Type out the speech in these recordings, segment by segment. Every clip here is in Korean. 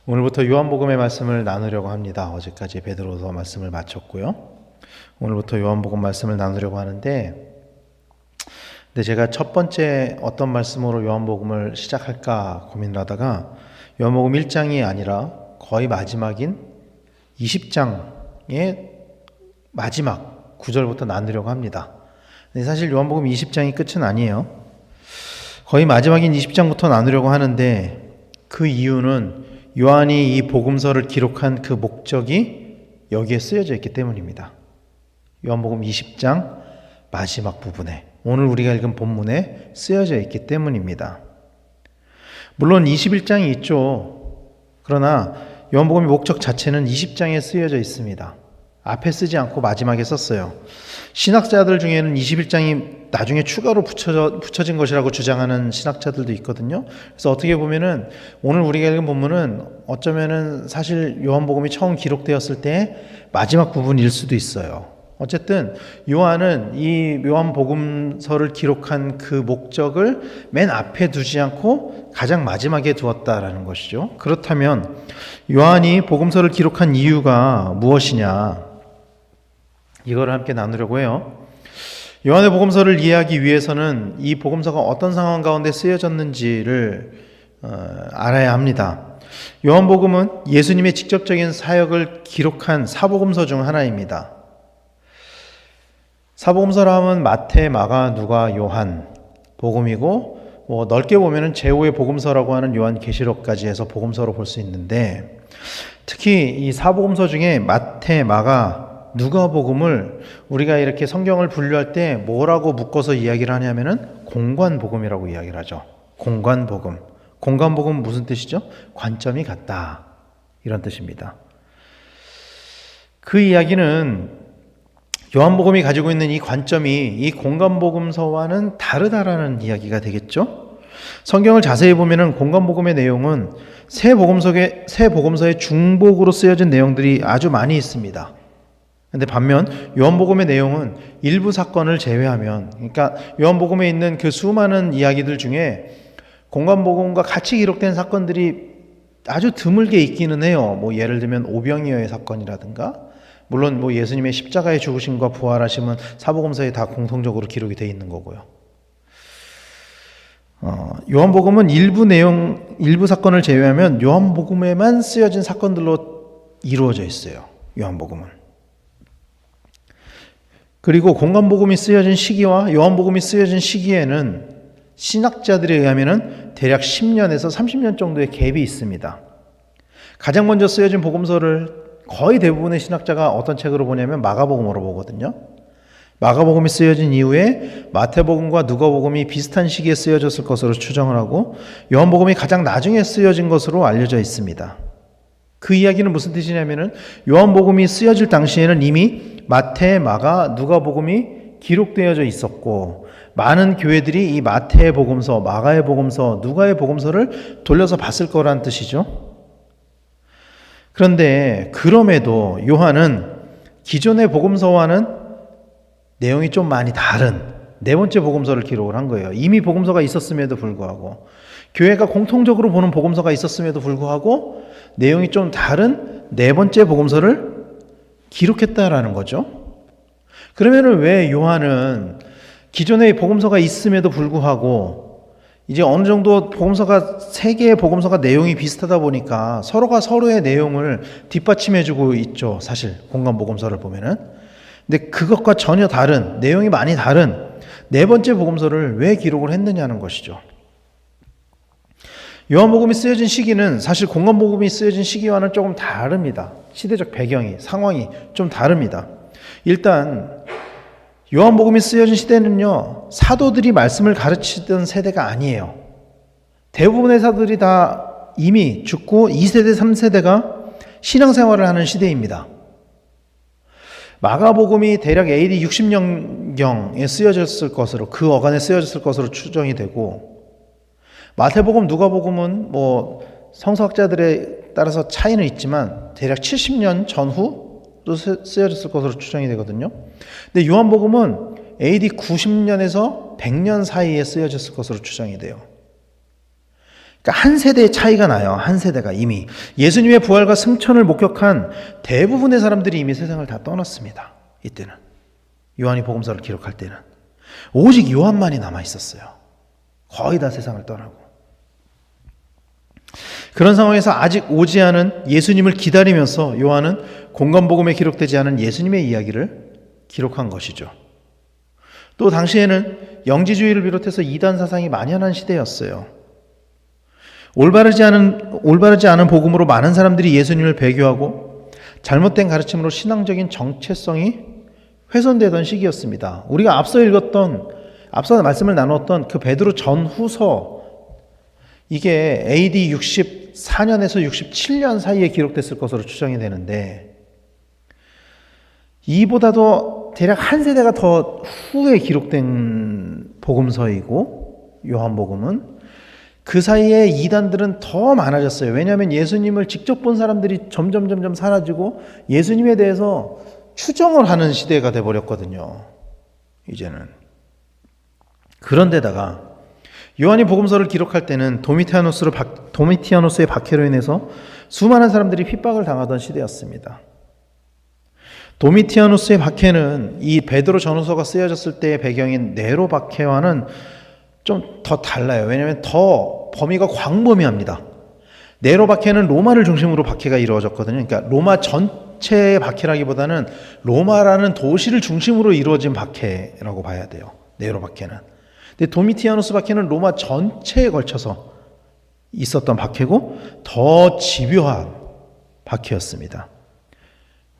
오늘부터 요한복음의 말씀을 나누려고 합니다. 어제까지 베드로서 말씀을 마쳤고요. 오늘부터 요한복음 말씀을 나누려고 하는데, 제가 첫 번째 어떤 말씀으로 요한복음을 시작할까 고민을 하다가 요한복음 1장이 아니라 거의 마지막인 20장의 마지막 9절부터 나누려고 합니다. 근데 사실 요한복음 20장이 끝은 아니에요. 거의 마지막인 20장부터 나누려고 하는데, 그 이유는 요한이 이 복음서를 기록한 그 목적이 여기에 쓰여져 있기 때문입니다. 요한복음 20장 마지막 부분에, 오늘 우리가 읽은 본문에 쓰여져 있기 때문입니다. 물론 21장이 있죠. 그러나 요한복음의 목적 자체는 20장에 쓰여져 있습니다. 앞에 쓰지 않고 마지막에 썼어요. 신학자들 중에는 21장이 나중에 추가로 붙여진 것이라고 주장하는 신학자들도 있거든요. 그래서 어떻게 보면은 오늘 우리가 읽은 본문은 어쩌면은 사실 요한복음이 처음 기록되었을 때 마지막 부분일 수도 있어요. 어쨌든 요한은 이 요한복음서를 기록한 그 목적을 맨 앞에 두지 않고 가장 마지막에 두었다라는 것이죠. 그렇다면 요한이 복음서를 기록한 이유가 무엇이냐? 이걸 함께 나누려고 해요. 요한의 복음서를 이해하기 위해서는 이 복음서가 어떤 상황 가운데 쓰여졌는지를 알아야 합니다. 요한복음은 예수님의 직접적인 사역을 기록한 사복음서 중 하나입니다. 사복음서라 하면 마태, 마가, 누가, 요한 복음이고, 넓게 보면은 제5의 복음서라고 하는 요한계시록까지 해서 복음서로 볼 수 있는데, 특히 이 사복음서 중에 마태, 마가, 누가복음을 우리가 이렇게 성경을 분류할 때 뭐라고 묶어서 이야기를 하냐면은 공관복음이라고 이야기를 하죠. 공관복음. 공관복음은 무슨 뜻이죠? 관점이 같다, 이런 뜻입니다. 그 이야기는 요한복음이 가지고 있는 이 관점이 이 공관복음서와는 다르다라는 이야기가 되겠죠. 성경을 자세히 보면은 공관복음의 내용은 새 복음서의 중복으로 쓰여진 내용들이 아주 많이 있습니다. 근데 반면 요한복음의 내용은 일부 사건을 제외하면, 그러니까 요한복음에 있는 그 수많은 이야기들 중에 공관복음과 같이 기록된 사건들이 아주 드물게 있기는 해요. 예를 들면 오병이어의 사건이라든가, 물론 예수님의 십자가의 죽으심과 부활하심은 사복음서에 다 공통적으로 기록이 되어 있는 거고요. 요한복음은 일부 사건을 제외하면 요한복음에만 쓰여진 사건들로 이루어져 있어요. 요한복음은. 그리고 공관복음이 쓰여진 시기와 요한복음이 쓰여진 시기에는 신학자들에 의하면은 대략 10년에서 30년 정도의 갭이 있습니다. 가장 먼저 쓰여진 복음서를 거의 대부분의 신학자가 어떤 책으로 보냐면 마가복음으로 보거든요. 마가복음이 쓰여진 이후에 마태복음과 누가복음이 비슷한 시기에 쓰여졌을 것으로 추정을 하고, 요한복음이 가장 나중에 쓰여진 것으로 알려져 있습니다. 그 이야기는 무슨 뜻이냐면은 요한복음이 쓰여질 당시에는 이미 마태, 마가, 누가복음이 기록되어져 있었고, 많은 교회들이 이 마태의 복음서, 마가의 복음서, 누가의 복음서를 돌려서 봤을 거란 뜻이죠. 그런데 그럼에도 요한은 기존의 복음서와는 내용이 좀 많이 다른 네 번째 복음서를 기록을 한 거예요. 이미 복음서가 있었음에도 불구하고, 교회가 공통적으로 보는 복음서가 있었음에도 불구하고 내용이 좀 다른 네 번째 복음서를 기록했다라는 거죠. 그러면은 왜 요한은 기존의 복음서가 있음에도 불구하고 이제 어느 정도 복음서가, 세 개의 복음서가 내용이 비슷하다 보니까 서로가 서로의 내용을 뒷받침해주고 있죠. 사실 공관복음서를 보면은. 근데 그것과 전혀 다른, 내용이 많이 다른 네 번째 복음서를 왜 기록을 했느냐는 것이죠. 요한복음이 쓰여진 시기는 사실 공관복음이 쓰여진 시기와는 조금 다릅니다. 시대적 배경이, 상황이 좀 다릅니다. 일단 요한복음이 쓰여진 시대는요, 사도들이 말씀을 가르치던 세대가 아니에요. 대부분의 사도들이 다 이미 죽고 2세대, 3세대가 신앙생활을 하는 시대입니다. 마가복음이 대략 AD 60년경에 쓰여졌을 것으로, 그 어간에 쓰여졌을 것으로 추정이 되고, 마태복음, 누가복음은 성서학자들에 따라서 차이는 있지만 대략 70년 전후로 쓰여졌을 것으로 추정이 되거든요. 근데 요한복음은 AD 90년에서 100년 사이에 쓰여졌을 것으로 추정이 돼요. 그러니까 한 세대의 차이가 나요. 한 세대가 이미 예수님의 부활과 승천을 목격한 대부분의 사람들이 이미 세상을 다 떠났습니다. 이때는 요한이 복음서를 기록할 때는 오직 요한만이 남아 있었어요. 거의 다 세상을 떠나고. 그런 상황에서 아직 오지 않은 예수님을 기다리면서 요한은 공관복음에 기록되지 않은 예수님의 이야기를 기록한 것이죠. 또 당시에는 영지주의를 비롯해서 이단 사상이 만연한 시대였어요. 올바르지 않은 복음으로 많은 사람들이 예수님을 배교하고 잘못된 가르침으로 신앙적인 정체성이 훼손되던 시기였습니다. 우리가 앞서 말씀을 나눴던 그 베드로 전후서, 이게 AD 64년에서 67년 사이에 기록됐을 것으로 추정이 되는데, 이보다도 대략 한 세대가 더 후에 기록된 복음서이고, 요한복음은 그 사이에 이단들은 더 많아졌어요. 왜냐하면 예수님을 직접 본 사람들이 점점 사라지고 예수님에 대해서 추정을 하는 시대가 돼버렸거든요. 이제는. 그런데다가 요한이 복음서를 기록할 때는 도미티아노스의 박해로 인해서 수많은 사람들이 핍박을 당하던 시대였습니다. 도미티아노스의 박해는 이 베드로 전후서가 쓰여졌을 때의 배경인 네로 박해와는 좀 더 달라요. 왜냐하면 더 범위가 광범위합니다. 네로 박해는 로마를 중심으로 박해가 이루어졌거든요. 그러니까 로마 전체의 박해라기보다는 로마라는 도시를 중심으로 이루어진 박해라고 봐야 돼요. 네로 박해는. 근데 도미티아누스 박해는 로마 전체에 걸쳐서 있었던 박해고 더 집요한 박해였습니다.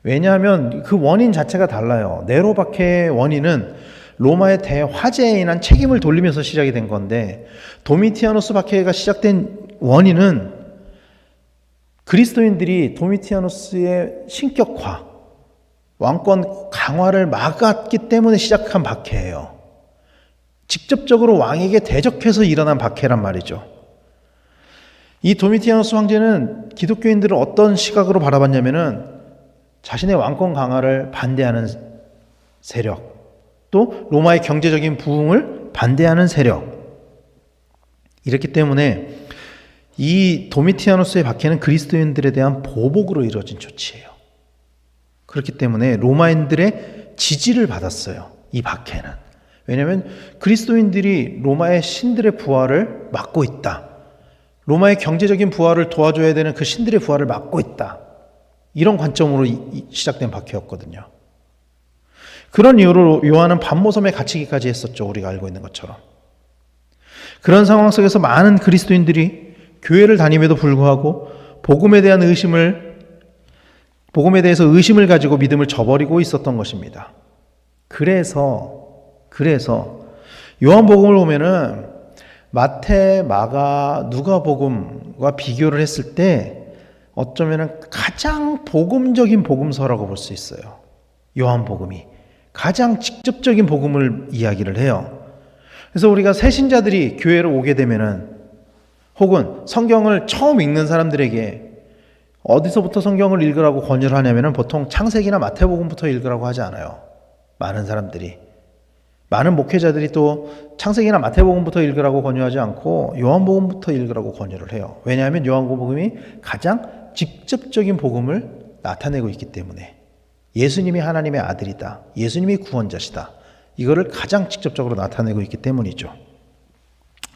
왜냐하면 그 원인 자체가 달라요. 네로 박해의 원인은 로마의 대화재에 인한 책임을 돌리면서 시작이 된 건데, 도미티아누스 박해가 시작된 원인은 그리스도인들이 도미티아누스의 신격화, 왕권 강화를 막았기 때문에 시작한 박해예요. 직접적으로 왕에게 대적해서 일어난 박해란 말이죠. 이 도미티아누스 황제는 기독교인들을 어떤 시각으로 바라봤냐면은 자신의 왕권 강화를 반대하는 세력, 또 로마의 경제적인 부흥을 반대하는 세력. 이렇기 때문에 이 도미티아누스의 박해는 그리스도인들에 대한 보복으로 이루어진 조치예요. 그렇기 때문에 로마인들의 지지를 받았어요. 이 박해는. 왜냐하면 그리스도인들이 로마의 신들의 부활을 막고 있다. 로마의 경제적인 부활을 도와줘야 되는 그 신들의 부활을 막고 있다. 이런 관점으로 시작된 박해였거든요. 그런 이유로 요한은 밤모섬에 갇히기까지 했었죠. 우리가 알고 있는 것처럼. 그런 상황 속에서 많은 그리스도인들이 교회를 다님에도 불구하고 복음에 대해서 의심을 가지고 믿음을 저버리고 있었던 것입니다. 그래서 요한복음을 보면은 마태, 마가, 누가복음과 비교를 했을 때 어쩌면은 가장 복음적인 복음서라고 볼 수 있어요. 요한복음이 가장 직접적인 복음을 이야기를 해요. 그래서 우리가 새신자들이 교회로 오게 되면은, 혹은 성경을 처음 읽는 사람들에게 어디서부터 성경을 읽으라고 권유를 하냐면은 보통 창세기나 마태복음부터 읽으라고 하지 않아요. 많은 목회자들이 또 창세기나 마태복음부터 읽으라고 권유하지 않고 요한복음부터 읽으라고 권유를 해요. 왜냐하면 요한복음이 가장 직접적인 복음을 나타내고 있기 때문에, 예수님이 하나님의 아들이다, 예수님이 구원자시다, 이거를 가장 직접적으로 나타내고 있기 때문이죠.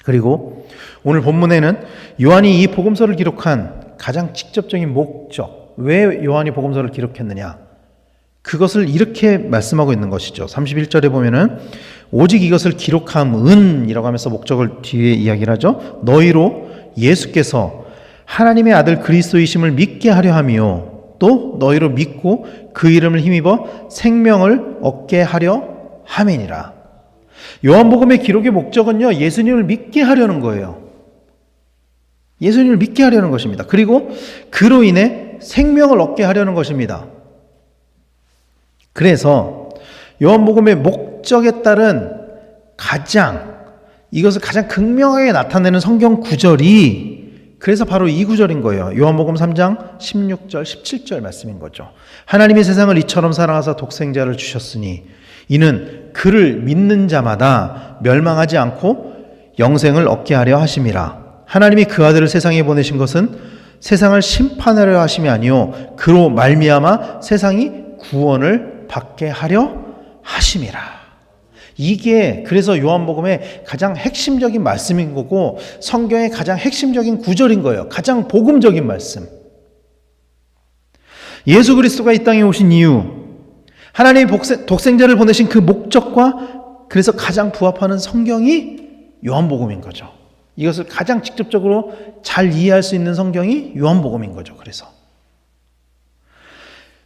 그리고 오늘 본문에는 요한이 이 복음서를 기록한 가장 직접적인 목적, 왜 요한이 복음서를 기록했느냐, 그것을 이렇게 말씀하고 있는 것이죠. 31절에 보면은 오직 이것을 기록함은이라고 하면서 목적을 뒤에 이야기를 하죠. 너희로 예수께서 하나님의 아들 그리스도이심을 믿게 하려 함이요, 또 너희로 믿고 그 이름을 힘입어 생명을 얻게 하려 함이니라. 요한복음의 기록의 목적은요, 예수님을 믿게 하려는 거예요. 예수님을 믿게 하려는 것입니다. 그리고 그로 인해 생명을 얻게 하려는 것입니다. 그래서 요한복음의 목적에 따른 이것을 가장 극명하게 나타내는 성경 구절이 그래서 바로 이 구절인 거예요. 요한복음 3장 16절 17절 말씀인 거죠. 하나님이 세상을 이처럼 사랑하사 독생자를 주셨으니 이는 그를 믿는 자마다 멸망하지 않고 영생을 얻게 하려 하심이라. 하나님이 그 아들을 세상에 보내신 것은 세상을 심판하려 하심이 아니요 그로 말미암아 세상이 구원을 받게 하려 하심이라. 이게 그래서 요한복음의 가장 핵심적인 말씀인 거고 성경의 가장 핵심적인 구절인 거예요. 가장 복음적인 말씀. 예수 그리스도가 이 땅에 오신 이유, 하나님이 독생자를 보내신 그 목적과 그래서 가장 부합하는 성경이 요한복음인 거죠. 이것을 가장 직접적으로 잘 이해할 수 있는 성경이 요한복음인 거죠.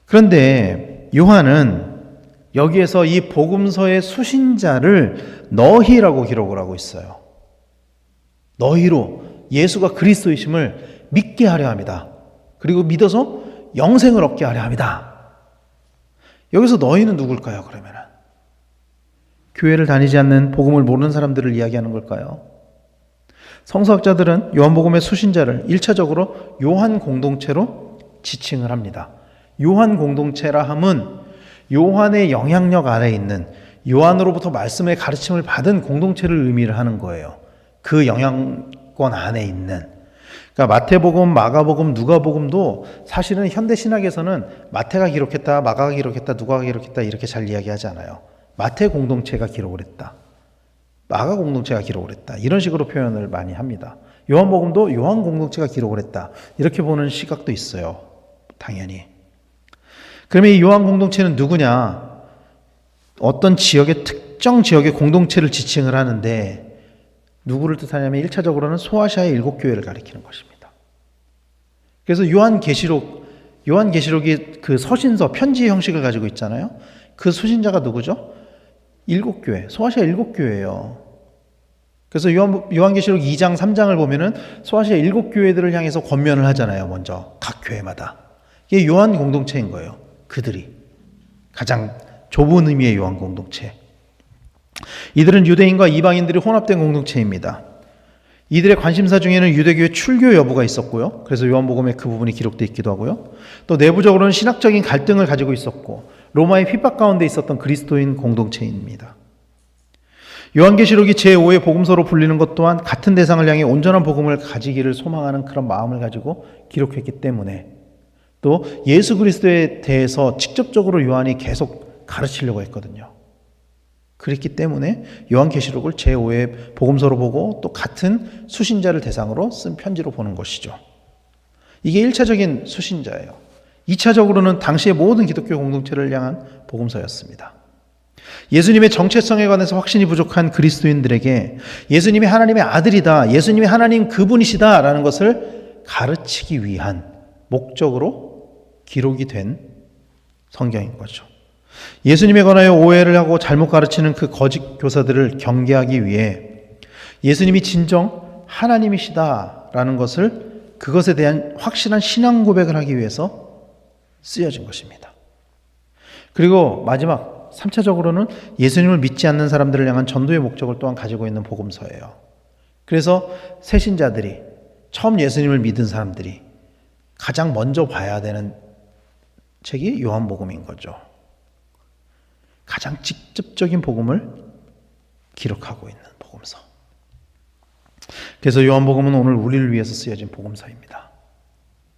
그런데 요한은 여기에서 이 복음서의 수신자를 너희라고 기록을 하고 있어요. 너희로 예수가 그리스도이심을 믿게 하려 합니다. 그리고 믿어서 영생을 얻게 하려 합니다. 여기서 너희는 누굴까요, 그러면은? 교회를 다니지 않는 복음을 모르는 사람들을 이야기하는 걸까요? 성서학자들은 요한복음의 수신자를 1차적으로 요한 공동체로 지칭을 합니다. 요한 공동체라 함은 요한의 영향력 아래에 있는 요한으로부터 말씀의 가르침을 받은 공동체를 의미를 하는 거예요. 그 영향권 안에 있는. 그러니까 마태복음, 마가복음, 누가복음도 사실은 현대 신학에서는 마태가 기록했다, 마가가 기록했다, 누가가 기록했다 이렇게 잘 이야기하지 않아요. 마태 공동체가 기록을 했다. 마가 공동체가 기록을 했다. 이런 식으로 표현을 많이 합니다. 요한복음도 요한 공동체가 기록을 했다. 이렇게 보는 시각도 있어요. 당연히. 그러면 이 요한 공동체는 누구냐? 어떤 특정 지역의 공동체를 지칭을 하는데 누구를 뜻하냐면 1차적으로는 소아시아의 7교회를 가리키는 것입니다. 그래서 요한계시록이 그 서신서, 편지 형식을 가지고 있잖아요. 그 수신자가 누구죠? 7교회, 소아시아 7교회예요. 그래서 요한계시록 2장, 3장을 보면은 소아시아 7교회들을 향해서 권면을 하잖아요. 먼저 각 교회마다. 이게 요한 공동체인 거예요. 그들이 가장 좁은 의미의 요한 공동체. 이들은 유대인과 이방인들이 혼합된 공동체입니다. 이들의 관심사 중에는 유대교의 출교 여부가 있었고요. 그래서 요한복음에 그 부분이 기록되어 있기도 하고요. 또 내부적으로는 신학적인 갈등을 가지고 있었고 로마의 핍박 가운데 있었던 그리스도인 공동체입니다. 요한계시록이 제5의 복음서로 불리는 것 또한 같은 대상을 향해 온전한 복음을 가지기를 소망하는 그런 마음을 가지고 기록했기 때문에 또 예수 그리스도에 대해서 직접적으로 요한이 계속 가르치려고 했거든요. 그랬기 때문에 요한계시록을 제5의 복음서로 보고 또 같은 수신자를 대상으로 쓴 편지로 보는 것이죠. 이게 1차적인 수신자예요. 2차적으로는 당시의 모든 기독교 공동체를 향한 복음서였습니다. 예수님의 정체성에 관해서 확신이 부족한 그리스도인들에게 예수님이 하나님의 아들이다, 예수님이 하나님 그분이시다 라는 것을 가르치기 위한 목적으로 기록이 된 성경인 거죠. 예수님에 관하여 오해를 하고 잘못 가르치는 그 거짓 교사들을 경계하기 위해 예수님이 진정 하나님이시다라는 것을 그것에 대한 확실한 신앙 고백을 하기 위해서 쓰여진 것입니다. 그리고 마지막 3차적으로는 예수님을 믿지 않는 사람들을 향한 전도의 목적을 또한 가지고 있는 복음서예요. 그래서 새신자들이 처음 예수님을 믿은 사람들이 가장 먼저 봐야 되는 책이 요한복음인 거죠. 가장 직접적인 복음을 기록하고 있는 복음서. 그래서 요한복음은 오늘 우리를 위해서 쓰여진 복음서입니다.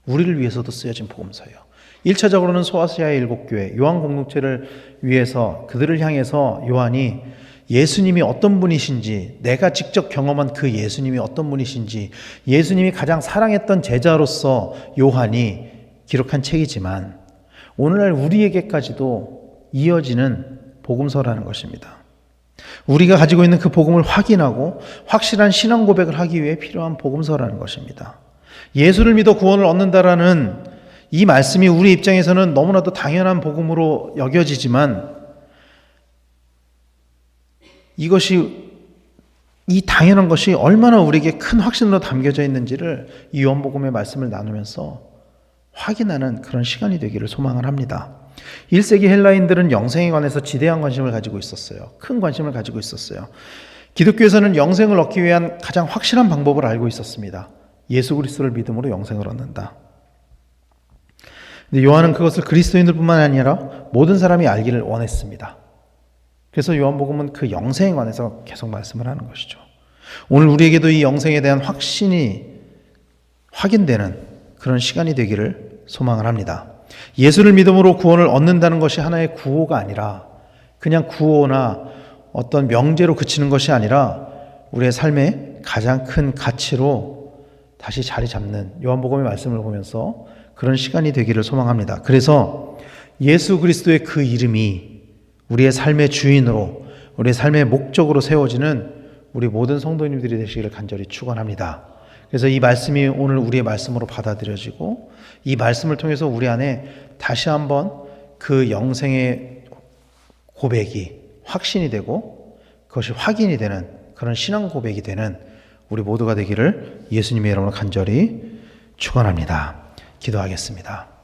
우리를 위해서도 쓰여진 복음서예요. 1차적으로는 소아시아의 7교회, 요한 공동체를 위해서 그들을 향해서 요한이 예수님이 어떤 분이신지, 내가 직접 경험한 그 예수님이 어떤 분이신지, 예수님이 가장 사랑했던 제자로서 요한이 기록한 책이지만 오늘날 우리에게까지도 이어지는 복음서라는 것입니다. 우리가 가지고 있는 그 복음을 확인하고 확실한 신앙 고백을 하기 위해 필요한 복음서라는 것입니다. 예수를 믿어 구원을 얻는다라는 이 말씀이 우리 입장에서는 너무나도 당연한 복음으로 여겨지지만 이 당연한 것이 얼마나 우리에게 큰 확신으로 담겨져 있는지를 이 요한복음의 말씀을 나누면서 확인하는 그런 시간이 되기를 소망을 합니다. 1세기 헬라인들은 영생에 관해서 지대한 관심을 가지고 있었어요. 큰 관심을 가지고 있었어요. 기독교에서는 영생을 얻기 위한 가장 확실한 방법을 알고 있었습니다. 예수 그리스도를 믿음으로 영생을 얻는다. 근데 요한은 그것을 그리스도인들뿐만 아니라 모든 사람이 알기를 원했습니다. 그래서 요한복음은 그 영생에 관해서 계속 말씀을 하는 것이죠. 오늘 우리에게도 이 영생에 대한 확신이 확인되는 그런 시간이 되기를 소망을 합니다. 예수를 믿음으로 구원을 얻는다는 것이 하나의 구호가 아니라 그냥 구호나 어떤 명제로 그치는 것이 아니라 우리의 삶의 가장 큰 가치로 다시 자리 잡는 요한복음의 말씀을 보면서 그런 시간이 되기를 소망합니다. 그래서 예수 그리스도의 그 이름이 우리의 삶의 주인으로 우리의 삶의 목적으로 세워지는 우리 모든 성도님들이 되시기를 간절히 축원합니다. 그래서 이 말씀이 오늘 우리의 말씀으로 받아들여지고 이 말씀을 통해서 우리 안에 다시 한번 그 영생의 고백이 확신이 되고 그것이 확인이 되는 그런 신앙 고백이 되는 우리 모두가 되기를 예수님의 이름으로 간절히 축원합니다. 기도하겠습니다.